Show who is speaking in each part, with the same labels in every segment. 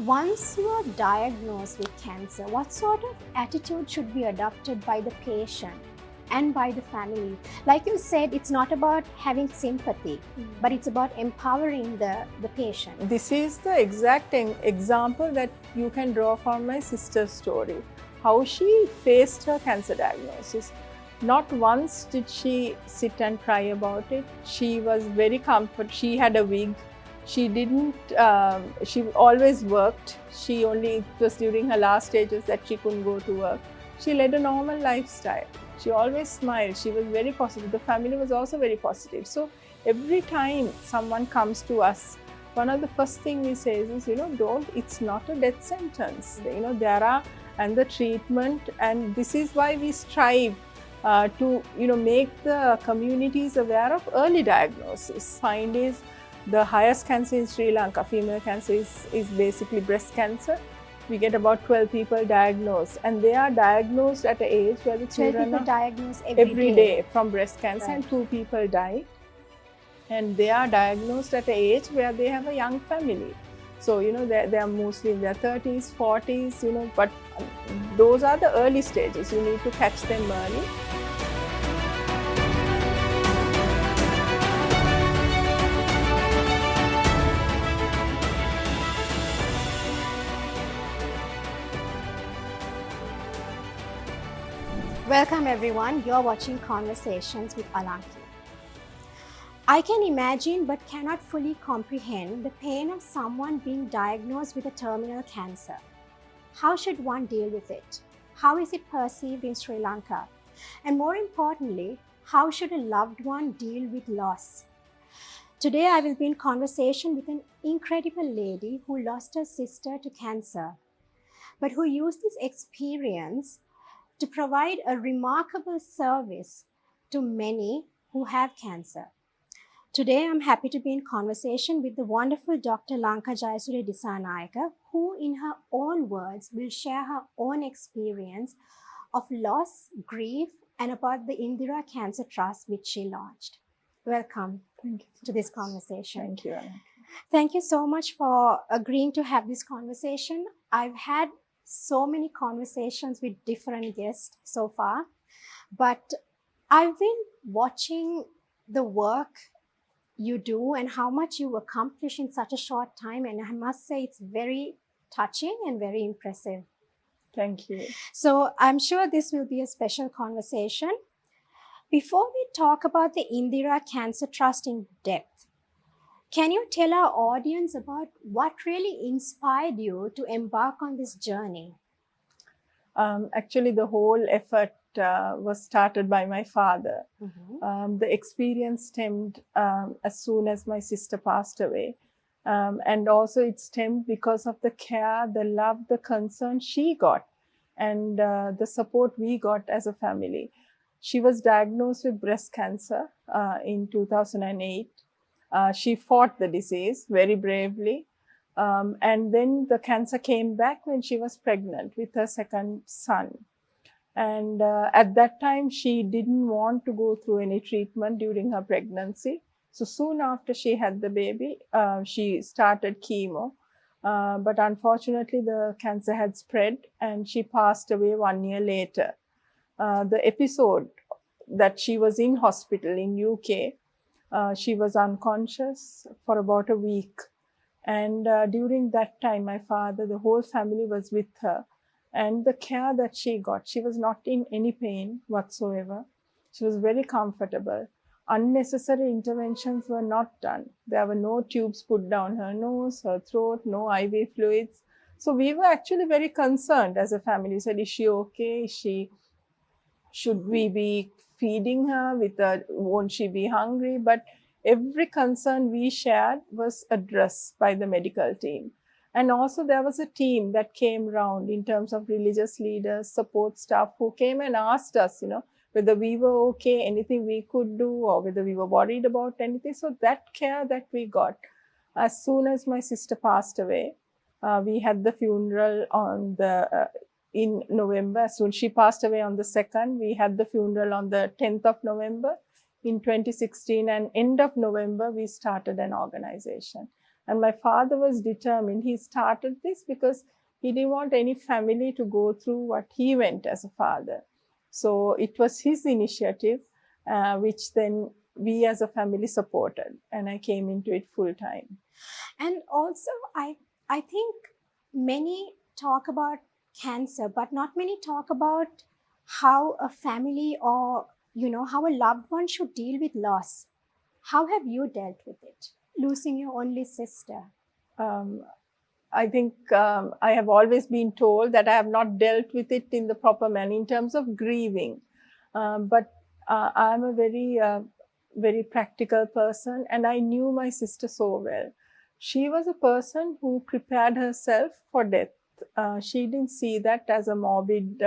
Speaker 1: Once you are diagnosed with cancer, what sort of attitude should be adopted by the patient and by the family? Like you said, it's not about having sympathy, but it's about empowering the patient.
Speaker 2: This is the exact example that you can draw from my sister's story. How she faced her cancer diagnosis. Not once did she sit and cry about it. She was very comfortable. She had a wig. She didn't, she always worked. It was during her last stages that she couldn't go to work. She led a normal lifestyle. She always smiled. She was very positive. The family was also very positive. So every time someone comes to us, one of the first things we say is, it's not a death sentence. And the treatment, and this is why we strive to make the communities aware of early diagnosis. Find is the highest cancer in Sri Lanka, female cancer, is basically breast cancer. We get about 12 people diagnosed, and they are diagnosed at an age where the children are
Speaker 1: diagnosed
Speaker 2: every day from breast cancer, right. And 2 people die. And they are diagnosed at an age where they have a young family. So, they are mostly in their 30s, 40s, but those are the early stages. You need to catch them early.
Speaker 1: Welcome everyone, you're watching Conversations with Alanki. I can imagine but cannot fully comprehend the pain of someone being diagnosed with a terminal cancer. How should one deal with it? How is it perceived in Sri Lanka? And more importantly, how should a loved one deal with loss? Today I will be in conversation with an incredible lady who lost her sister to cancer, but who used this experience to provide a remarkable service to many who have cancer. Today, I'm happy to be in conversation with the wonderful Dr. Lanka Jayasuriya Dissanayake, who in her own words will share her own experience of loss, grief, and about the Indira Cancer Trust which she launched. Welcome to this conversation.
Speaker 2: Thank you.
Speaker 1: Thank you so much for agreeing to have this conversation. I've had so many conversations with different guests so far, but I've been watching the work you do and how much you accomplish in such a short time, and I must say it's very touching and very impressive.
Speaker 2: Thank you.
Speaker 1: So I'm sure this will be a special conversation. Before we talk about the Indira Cancer Trust in depth, can you tell our audience about what really inspired you to embark on this journey?
Speaker 2: Actually, the whole effort was started by my father.
Speaker 1: Mm-hmm.
Speaker 2: The experience stemmed as soon as my sister passed away. And also it stemmed because of the care, the love, the concern she got, and the support we got as a family. She was diagnosed with breast cancer in 2008. She fought the disease very bravely. And then the cancer came back when she was pregnant with her second son. And at that time, she didn't want to go through any treatment during her pregnancy. So soon after she had the baby, she started chemo. But unfortunately, the cancer had spread and she passed away 1 year later. The episode that she was in hospital in UK, she was unconscious for about a week. And during that time, my father, the whole family was with her. And the care that she got, she was not in any pain whatsoever. She was very comfortable. Unnecessary interventions were not done. There were no tubes put down her nose, her throat, no IV fluids. So we were actually very concerned as a family. We said, is she okay? Should we be feeding her? Won't she be hungry? But every concern we shared was addressed by the medical team. And also there was a team that came around in terms of religious leaders, support staff who came and asked us, whether we were okay, anything we could do, or whether we were worried about anything. So that care that we got, as soon as my sister passed away, we had the funeral in November. As soon as she passed away on the 2nd, we had the funeral on the 10th of November in 2016, and end of November, we started an organization. And my father was determined. He started this because he didn't want any family to go through what he went as a father. So it was his initiative, which then we as a family supported, and I came into it full time.
Speaker 1: And also, I think many talk about cancer, but not many talk about how a family or how a loved one should deal with loss. How have you dealt with it? Losing your only sister.
Speaker 2: Um, I think I have always been told that I have not dealt with it in the proper manner in terms of grieving. But I'm a very practical person, and I knew my sister so well. She was a person who prepared herself for death. She didn't see that as a morbid.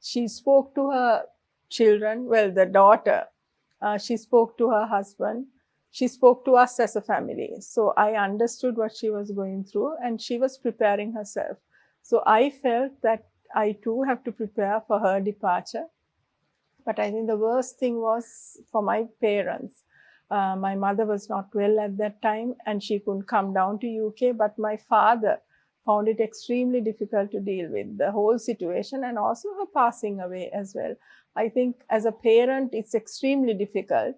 Speaker 2: She spoke to her children, well, the daughter. She spoke to her husband. She spoke to us as a family. So I understood what she was going through, and she was preparing herself. So I felt that I too have to prepare for her departure. But I think the worst thing was for my parents. My mother was not well at that time, and she couldn't come down to UK. But my father found it extremely difficult to deal with the whole situation, and also her passing away as well. I think as a parent, it's extremely difficult.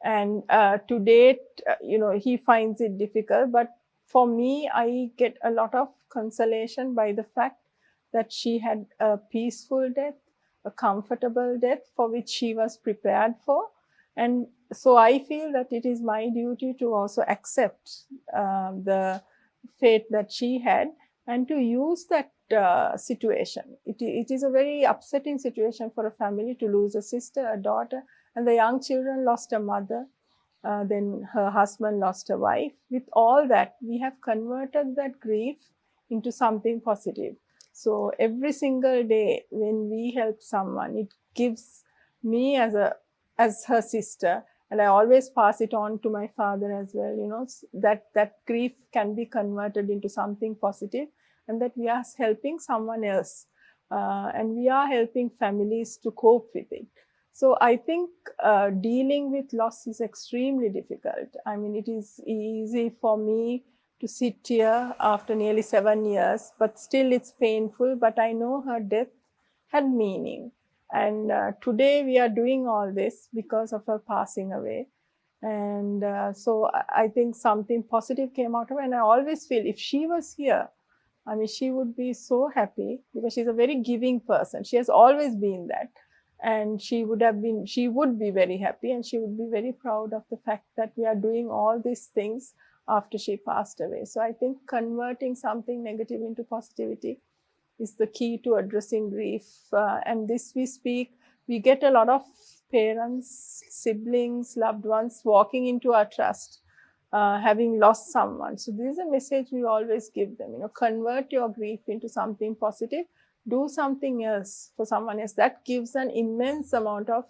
Speaker 2: And to date, he finds it difficult. But for me, I get a lot of consolation by the fact that she had a peaceful death, a comfortable death for which she was prepared for. And so I feel that it is my duty to also accept the fate that she had, and to use that situation. It is a very upsetting situation for a family to lose a sister, a daughter, and the young children lost a mother. Then her husband lost a wife. With all that, we have converted that grief into something positive. So every single day when we help someone, it gives me as her sister, and I always pass it on to my father as well, that grief can be converted into something positive, and that we are helping someone else, and we are helping families to cope with it. So I think dealing with loss is extremely difficult. I mean, it is easy for me to sit here after nearly 7 years, but still it's painful. But I know her death had meaning. And today we are doing all this because of her passing away. And so I think something positive came out of it. And I always feel if she was here, I mean, she would be so happy, because she's a very giving person. She has always been that. And she would be very happy, and she would be very proud of the fact that we are doing all these things after she passed away. So I think converting something negative into positivity is the key to addressing grief. And this we get a lot of parents, siblings, loved ones walking into our trust, having lost someone. So this is a message we always give them, convert your grief into something positive. Do something else for someone else. That gives an immense amount of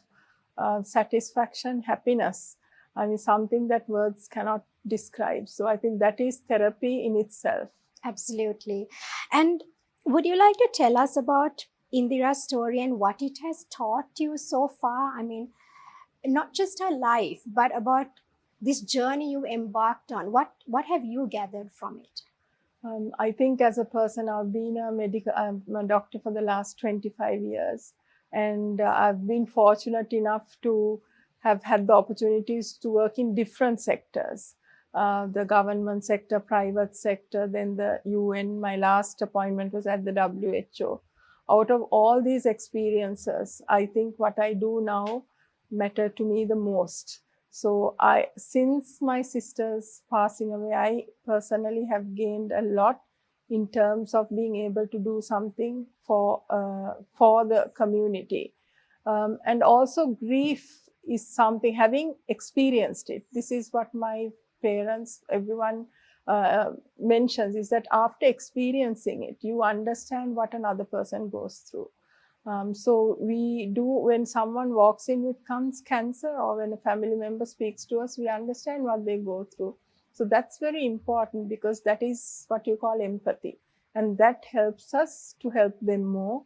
Speaker 2: satisfaction, happiness. I mean, something that words cannot describe. So I think that is therapy in itself.
Speaker 1: Absolutely. And would you like to tell us about Indira's story and what it has taught you so far? I mean, not just her life, but about this journey you embarked on. What have you gathered from it?
Speaker 2: I think as a person, I've been I'm a doctor for the last 25 years. And I've been fortunate enough to have had the opportunities to work in different sectors. The government sector, private sector, then the UN. My last appointment was at the WHO. Out of all these experiences, I think what I do now matter to me the most. So since my sister's passing away, I personally have gained a lot in terms of being able to do something for the community. And also grief is something, having experienced it. This is what my parents, everyone mentions, is that after experiencing it, you understand what another person goes through. So we do, when someone walks in with cancer, or when a family member speaks to us, we understand what they go through. So that's very important, because that is what you call empathy. And that helps us to help them more.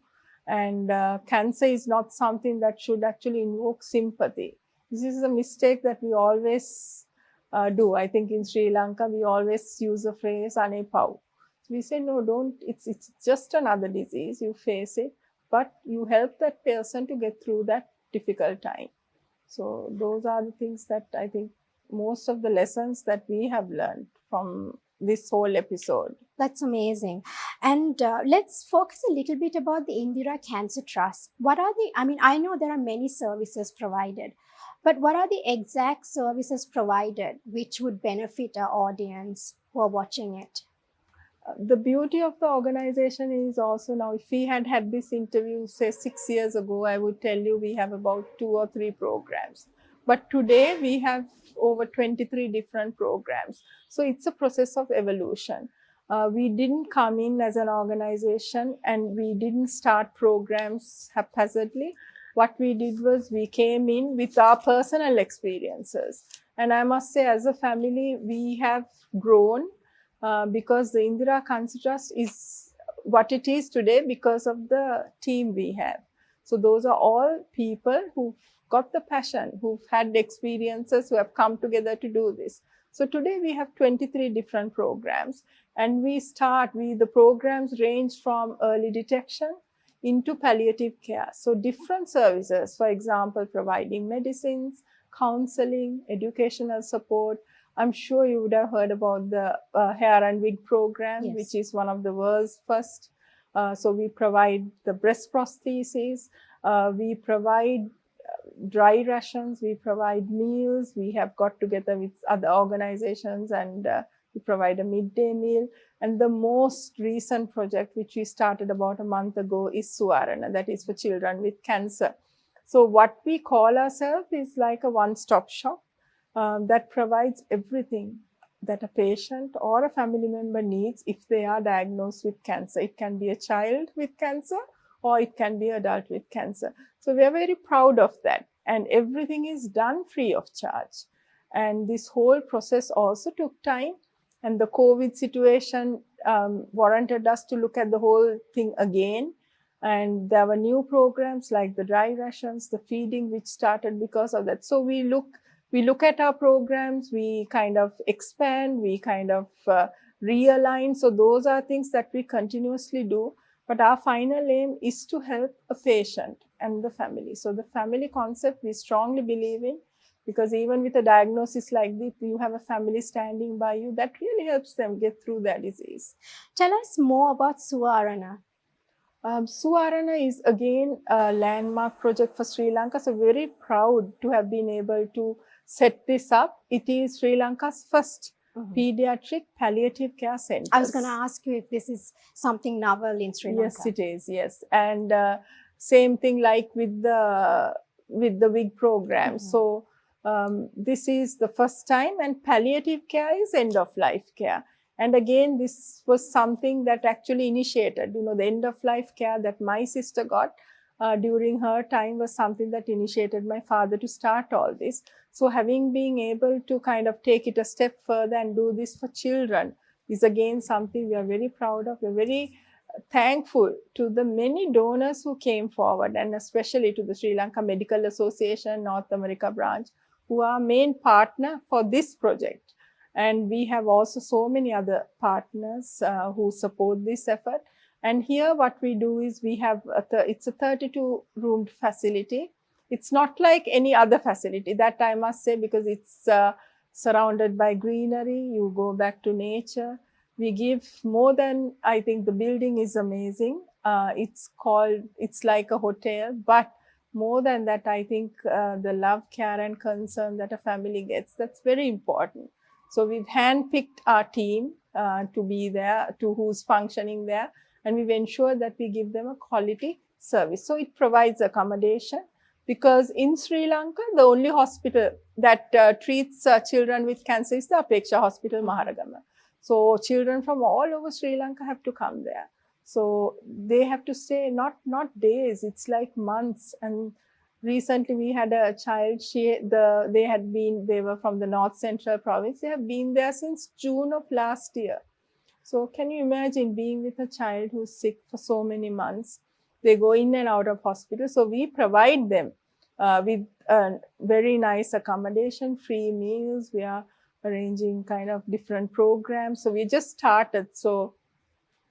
Speaker 2: And cancer is not something that should actually invoke sympathy. This is a mistake that we always do. I think in Sri Lanka, we always use the phrase "ane pau." We say, no, don't, it's just another disease, you face it, but you help that person to get through that difficult time. So those are the things that I think most of the lessons that we have learned from this whole episode.
Speaker 1: That's amazing. And let's focus a little bit about the Indira Cancer Trust. What are the, I mean, I know there are many services provided, but what are the exact services provided which would benefit our audience who are watching it?
Speaker 2: The beauty of the organization is also now, if we had had this interview, say 6 years ago, I would tell you we have about 2 or 3 programs. But today we have over 23 different programs. So it's a process of evolution. We didn't come in as an organization and we didn't start programs haphazardly. What we did was we came in with our personal experiences. And I must say, as a family, we have grown. Because the Indira Cancer Trust is what it is today because of the team we have. So those are all people who've got the passion, who've had experiences, who have come together to do this. So today we have 23 different programs, and the programs range from early detection into palliative care. So different services, for example, providing medicines, counseling, educational support. I'm sure you would have heard about the hair and wig program,
Speaker 1: Yes.
Speaker 2: which is one of the world's first. So we provide the breast prosthesis, we provide dry rations, we provide meals, we have got together with other organizations and we provide a midday meal. And the most recent project, which we started about a month ago, is Suvarana, that is for children with cancer. So what we call ourselves is like a one-stop shop. That provides everything that a patient or a family member needs if they are diagnosed with cancer. It can be a child with cancer or it can be an adult with cancer. So we are very proud of that. And everything is done free of charge. And this whole process also took time. And the COVID situation warranted us to look at the whole thing again. And there were new programs like the dry rations, the feeding, which started because of that. So we look at our programs, we kind of expand, we kind of realign. So those are things that we continuously do. But our final aim is to help a patient and the family. So the family concept we strongly believe in, because even with a diagnosis like this, you have a family standing by you. That really helps them get through their disease.
Speaker 1: Tell us more about Suvarana.
Speaker 2: Suvarana is again a landmark project for Sri Lanka. So very proud to have been able to set this up. It is Sri Lanka's first pediatric palliative care center.
Speaker 1: I was going to ask you if this is something novel in Sri Lanka.
Speaker 2: Yes, it is. Yes, and same thing like with the WIG program. So this is the first time, and palliative care is end of life care. And again, this was something that actually initiated, the end of life care that my sister got during her time was something that initiated my father to start all this. So being able to kind of take it a step further and do this for children is again something we are very proud of. We're very thankful to the many donors who came forward, and especially to the Sri Lanka Medical Association North America branch, who are main partner for this project. And we have also so many other partners who support this effort. And here what we do is we have, it's a 32-roomed facility. It's not like any other facility, that I must say, because it's surrounded by greenery. You go back to nature. We give more than, I think the building is amazing. It's like a hotel, but more than that, I think the love, care and concern that a family gets, that's very important. So we've handpicked our team to be there, to who's functioning there, and we've ensured that we give them a quality service. So it provides accommodation, because in Sri Lanka, the only hospital that treats children with cancer is the Apeksha Hospital, Maharagama. So children from all over Sri Lanka have to come there. So they have to stay not days, it's like months. And recently we had a child, they were from the North Central province. They have been there since June of last year. So can you imagine being with a child who's sick for so many months? They go in and out of hospital. So we provide them with very nice accommodation, free meals. We are arranging kind of different programs. So we just started. So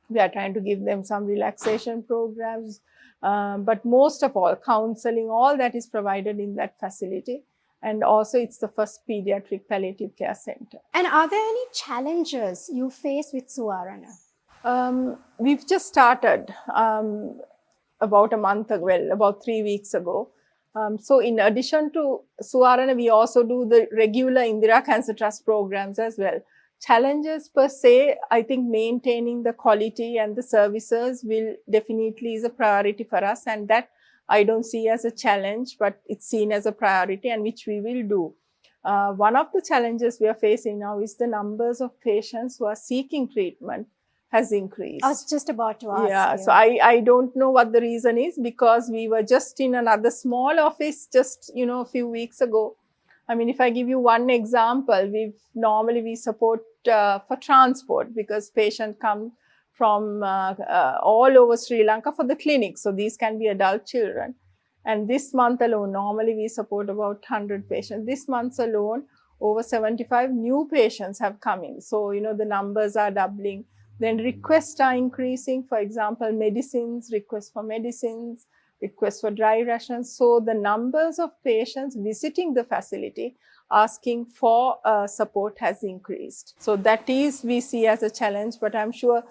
Speaker 2: we are trying to give them some relaxation programs, but most of all, counseling, all that is provided in that facility. And also, it's the first pediatric palliative care center.
Speaker 1: And are there any challenges you face with Suvarna?
Speaker 2: We've just started about a month ago, well, about 3 weeks ago. So in addition to Suvarna, we also do the regular Indira Cancer Trust programs as well. Challenges per se, I think maintaining the quality and the services will definitely is a priority for us, and that I don't see as a challenge, but it's seen as a priority, and which we will do. One of the challenges we are facing now is the numbers of patients who are seeking treatment has increased.
Speaker 1: I was just about to ask you.
Speaker 2: So I don't know what the reason is, because we were just in another small office just, a few weeks ago. I mean, if I give you one example, we support for transport, because patients come from all over Sri Lanka for the clinic. So these can be adult children. And this month alone, normally we support about 100 patients. This month alone, over 75 new patients have come in. So, the numbers are doubling. Then requests are increasing. For example, requests for medicines, requests for dry rations. So the numbers of patients visiting the facility asking for support has increased. So that is, we see as a challenge, but I'm sure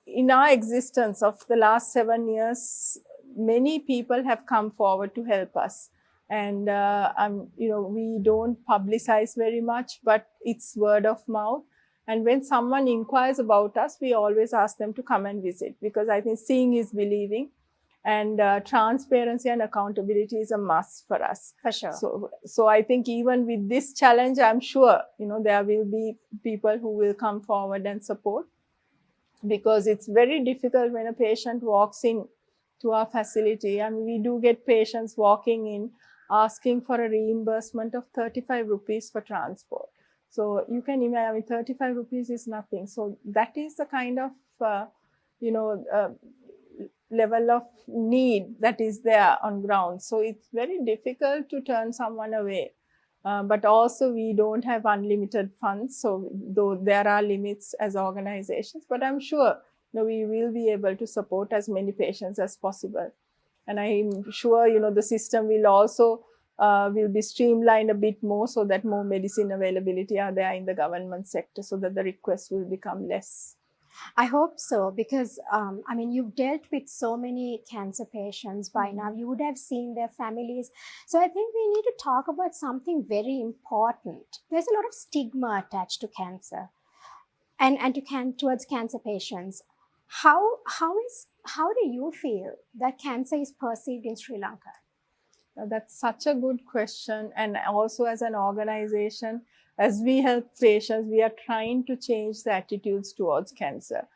Speaker 2: in our existence of the last 7 years, many people have come forward to help us. And, we don't publicize very much, but it's word of mouth. And when someone inquires about us, we always ask them to come and visit, because I think seeing is believing, and transparency and accountability is a must for us.
Speaker 1: For sure.
Speaker 2: So I think even with this challenge, I'm sure, there will be people who will come forward and support, because it's very difficult when a patient walks in to our facility. I mean, we do get patients walking in asking for a reimbursement of 35 rupees for transport. So you can imagine, 35 rupees is nothing. So that is the kind of, level of need that is there on ground. So it's very difficult to turn someone away. But also we don't have unlimited funds. So though there are limits as organizations, but I'm sure we will be able to support as many patients as possible. And I'm sure, the system will also will be streamlined a bit more, so that more medicine availability are there in the government sector, so that the requests will become less.
Speaker 1: I hope so, because you've dealt with so many cancer patients by now. You would have seen their families. So I think we need to talk about something very important. There's a lot of stigma attached to cancer and towards cancer patients. How do you feel that cancer is perceived in Sri Lanka?
Speaker 2: That's such a good question. And also, as an organization, as we help patients, we are trying to change the attitudes towards cancer.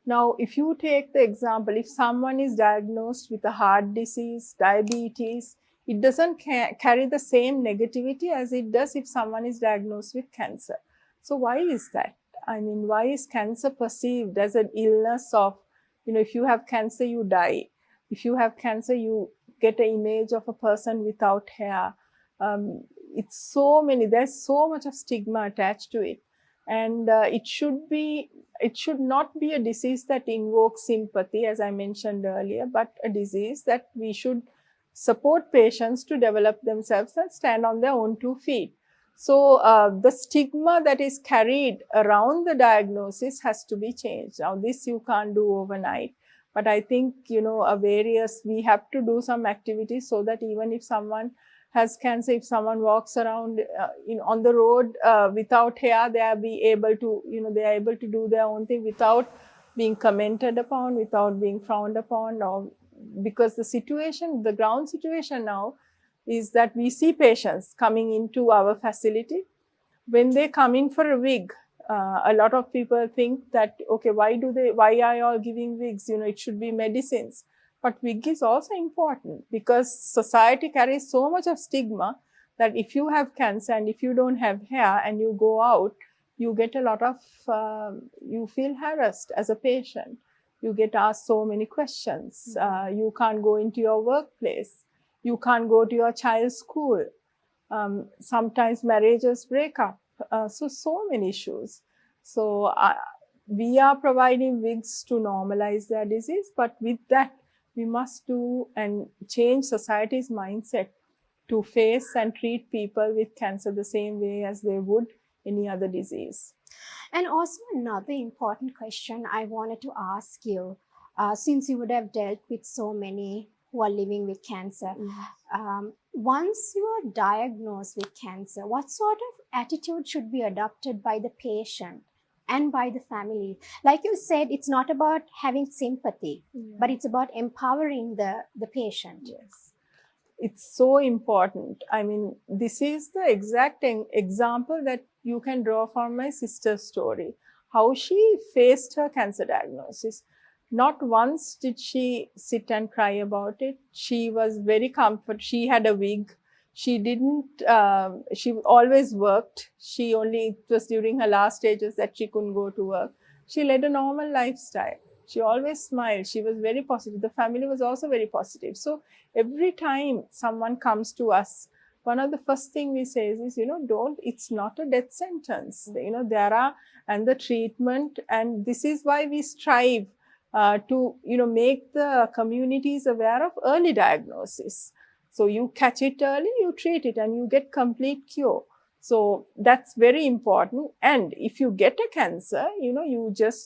Speaker 2: Now, if you take the example, if someone is diagnosed with a heart disease, diabetes, it doesn't carry the same negativity as it does if someone is diagnosed with cancer. So why is that? I mean, why is cancer perceived as an illness of, if you have cancer, you die. If you have cancer, you get an image of a person without hair. It's so many, there's so much of stigma attached to it. And it should not be a disease that invokes sympathy, as I mentioned earlier, but a disease that we should support patients to develop themselves and stand on their own 2 feet. So the stigma that is carried around the diagnosis has to be changed. Now, this you can't do overnight. But I think, we have to do some activities so that even if someone has cancer, if someone walks around on the road without hair, they are able to do their own thing without being commented upon, without being frowned upon, or because the ground situation now is that we see patients coming into our facility. When they come in for a wig, a lot of people think that, okay, why are you all giving wigs? It should be medicines. But wig is also important, because society carries so much of stigma that if you have cancer and if you don't have hair and you go out, you get a lot of, you feel harassed as a patient. You get asked so many questions. You can't go into your workplace. You can't go to your child's school. Sometimes marriages break up. so many issues. So we are providing wigs to normalize their disease, but with that, we must do and change society's mindset to face and treat people with cancer the same way as they would any other disease.
Speaker 1: And also, another important question I wanted to ask you, since you would have dealt with so many who are living with cancer, once you are diagnosed with cancer, what sort of attitude should be adopted by the patient and by the family? Like you said, it's not about having sympathy, but it's about empowering the patient.
Speaker 2: Yes. It's so important. I mean, this is the exact example that you can draw from my sister's story. How she faced her cancer diagnosis. Not once did she sit and cry about it. She was very comfortable. She had a wig. She didn't, she always worked. It was during her last stages that she couldn't go to work. She led a normal lifestyle. She always smiled. She was very positive. The family was also very positive. So every time someone comes to us, one of the first thing we say is, it's not a death sentence. And the treatment, and this is why we strive to, make the communities aware of early diagnosis. So you catch it early, you treat it, and you get complete cure. So that's very important. And if you get a cancer,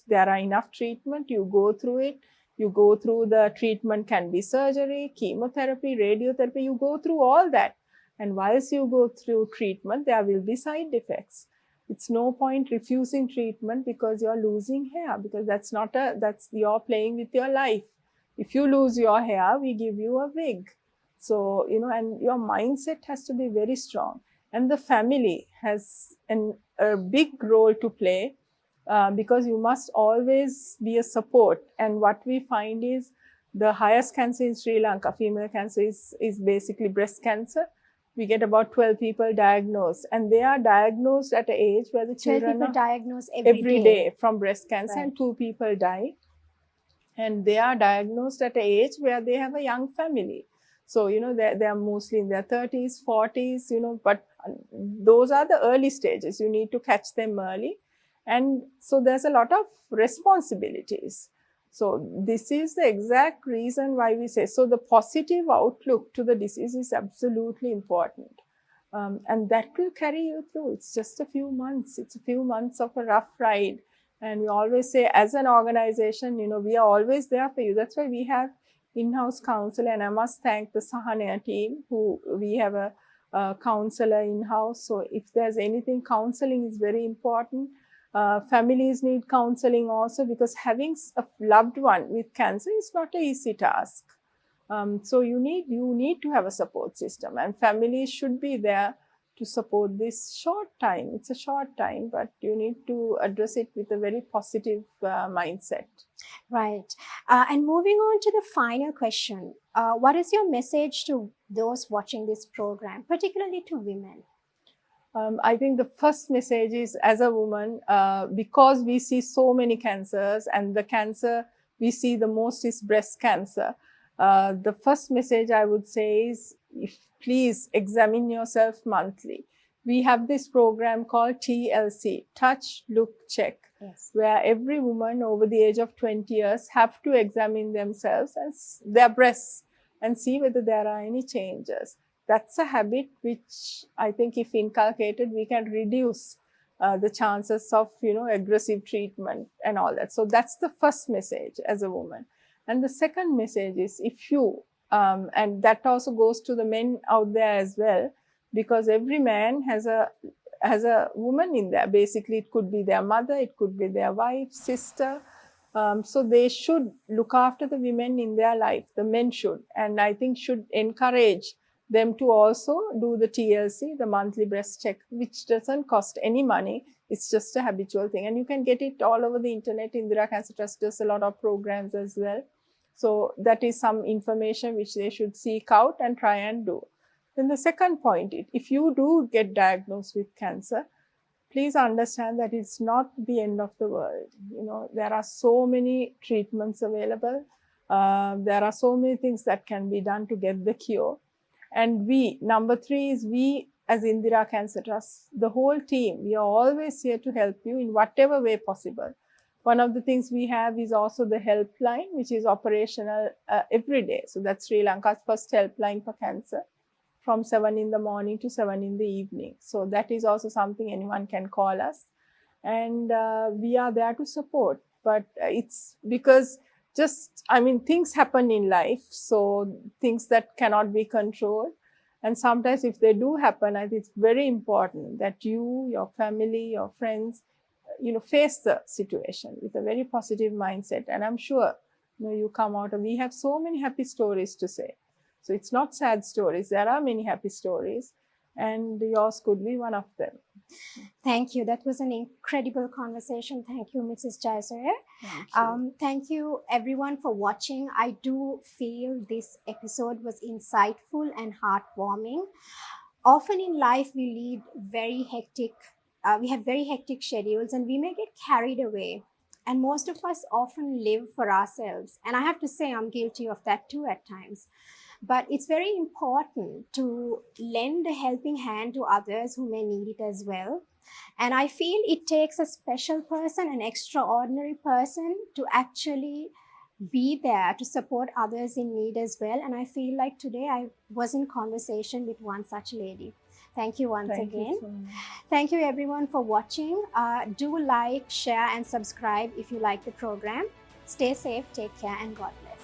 Speaker 2: there are enough treatment, you go through it. You go through the treatment, can be surgery, chemotherapy, radiotherapy, you go through all that. And whilst you go through treatment, there will be side effects. It's no point refusing treatment because you're losing hair, because you're playing with your life. If you lose your hair, we give you a wig. So, and your mindset has to be very strong. And the family has a big role to play. Because you must always be a support. And what we find is the highest cancer in Sri Lanka, female cancer, is basically breast cancer. We get about 12 people diagnosed, and they are diagnosed at an age where the children are
Speaker 1: diagnosed
Speaker 2: every day from breast cancer,
Speaker 1: right.
Speaker 2: And 2 people die. And they are diagnosed at an age where they have a young family. So, they are mostly in their 30s, 40s, but those are the early stages. You need to catch them early. And so there's a lot of responsibilities. So this is the exact reason why we say, so the positive outlook to the disease is absolutely important. And that will carry you through. It's just a few months. It's a few months of a rough ride. And we always say, as an organization, we are always there for you. That's why we have in-house counselor. And I must thank the Sahanaya team, who we have a counselor in-house. So if there's anything, counseling is very important. Families need counseling also, because having a loved one with cancer is not an easy task. So you need to have a support system, and families should be there to support this short time. It's a short time, but you need to address it with a very positive mindset.
Speaker 1: Right. And moving on to the final question, what is your message to those watching this program, particularly to women?
Speaker 2: I think the first message is, as a woman, because we see so many cancers, and the cancer we see the most is breast cancer. The first message I would say is, please examine yourself monthly. We have this program called TLC, Touch, Look, Check,
Speaker 1: yes,
Speaker 2: where every woman over the age of 20 years have to examine themselves and their breasts and see whether there are any changes. That's a habit which I think, if inculcated, we can reduce the chances of, aggressive treatment and all that. So that's the first message as a woman. And the second message is, if you, and that also goes to the men out there as well, because every man has a woman in there. Basically, it could be their mother, it could be their wife, sister. So they should look after the women in their life. The men should, and I think should encourage them to also do the TLC, the monthly breast check, which doesn't cost any money. It's just a habitual thing. And you can get it all over the internet. Indira Cancer Trust does a lot of programs as well. So that is some information which they should seek out and try and do. Then the second point, if you do get diagnosed with cancer, please understand that it's not the end of the world. There are so many treatments available. There are so many things that can be done to get the cure. And number three is, we as Indira Cancer Trust, the whole team, we are always here to help you in whatever way possible. One of the things we have is also the helpline, which is operational every day. So that's Sri Lanka's first helpline for cancer, from 7 in the morning to 7 in the evening. So that is also something anyone can call us. And we are there to support. But it's because things happen in life. So things that cannot be controlled. And sometimes if they do happen, I think it's very important that you, your family, your friends, face the situation with a very positive mindset. And I'm sure, you come out and we have so many happy stories to say. So it's not sad stories. There are many happy stories, and yours could be one of them.
Speaker 1: Thank you. That was an incredible conversation. Thank you, Mrs. Jayasuriya.
Speaker 2: Thank you.
Speaker 1: Thank you, everyone, for watching. I do feel this episode was insightful and heartwarming. Often in life, we lead very hectic. We have very hectic schedules, and we may get carried away. And most of us often live for ourselves. And I have to say, I'm guilty of that too at times. But it's very important to lend a helping hand to others who may need it as well. And I feel it takes a special person, an extraordinary person, to actually be there to support others in need as well. And I feel like today I was in conversation with one such lady. Thank you once
Speaker 2: Thank
Speaker 1: again.
Speaker 2: you so much.
Speaker 1: Thank you everyone for watching. Do like, share and subscribe if you like the program. Stay safe, take care, and God bless.